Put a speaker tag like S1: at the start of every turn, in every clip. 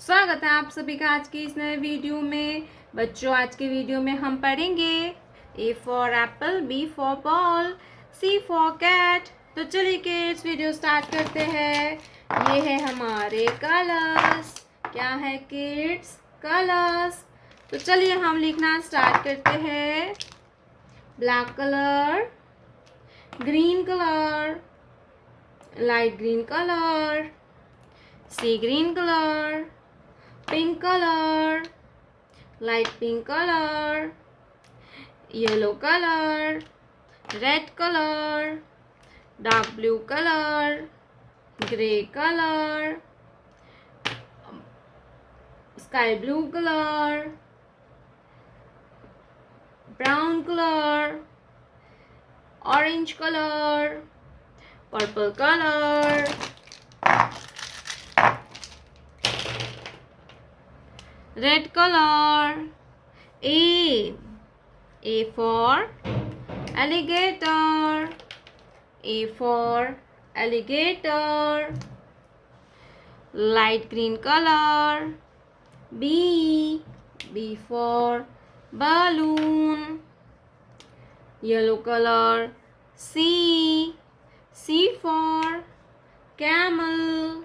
S1: स्वागत है आप सभी का आज की इस नए वीडियो में। बच्चों, आज के वीडियो में हम पढ़ेंगे A for apple, B for ball, C for cat. तो चलिए किड्स, वीडियो स्टार्ट करते हैं। ये है हमारे कलर्स। क्या है किड्स? कलर्स। तो चलिए हम लिखना स्टार्ट करते हैं। Black colour, green colour, light green colour, sea green color, pink color, light pink color, yellow color, red color, dark blue color, grey color, sky blue color, brown color, orange color, purple color, red color. A for alligator. A for alligator. Light green color. B for balloon. Yellow color. C for camel.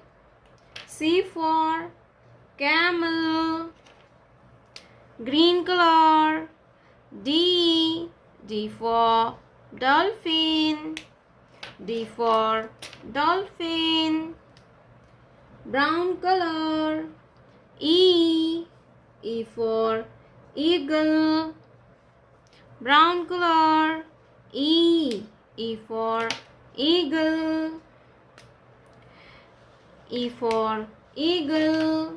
S1: C for camel. Green color. D for dolphin. D for dolphin. Brown color. E for eagle. Brown color. E for eagle. E for eagle.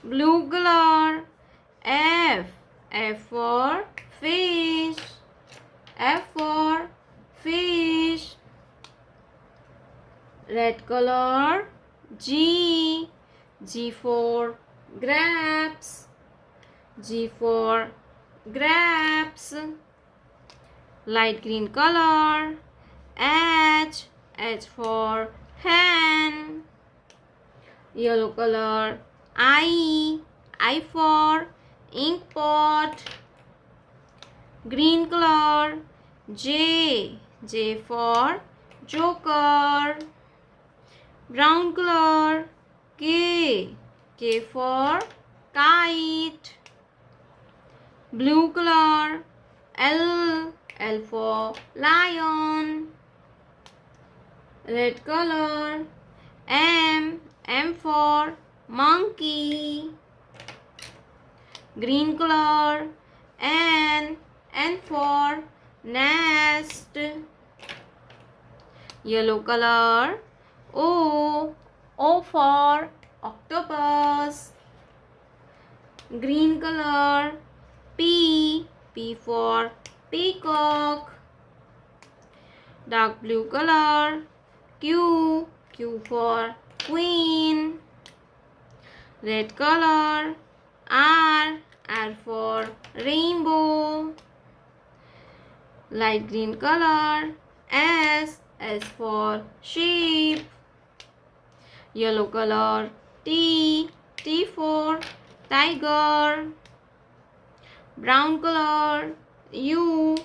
S1: Blue color. F for fish. F for fish. Red color. G for grapes. G for grapes. Light green color. H for hen. Yellow color. I for ink pot. Green color. J for joker. Brown color. K for kite. Blue color. L for lion. Red color. M for monkey. Green color. N for nest. Yellow color. O for octopus. Green color. P for peacock. Dark blue color. Q for queen. Red color. R for rainbow. Light green color. S for sheep. Yellow color. T for tiger. Brown color. U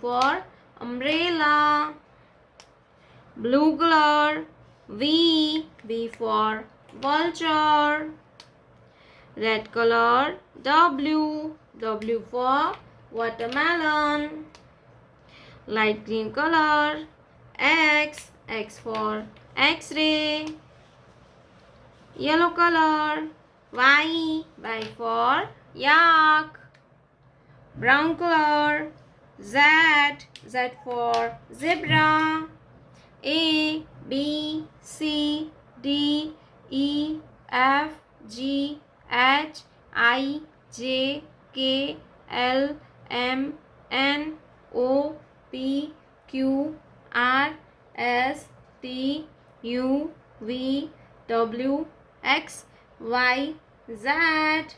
S1: for umbrella. Blue color. V for vulture. Red color. W for watermelon. Light green color. X for X-ray. Yellow color. Y for yak. Brown color. Z for zebra. A B C D E F G H I J K L M N O P Q R S T U V W X Y Z.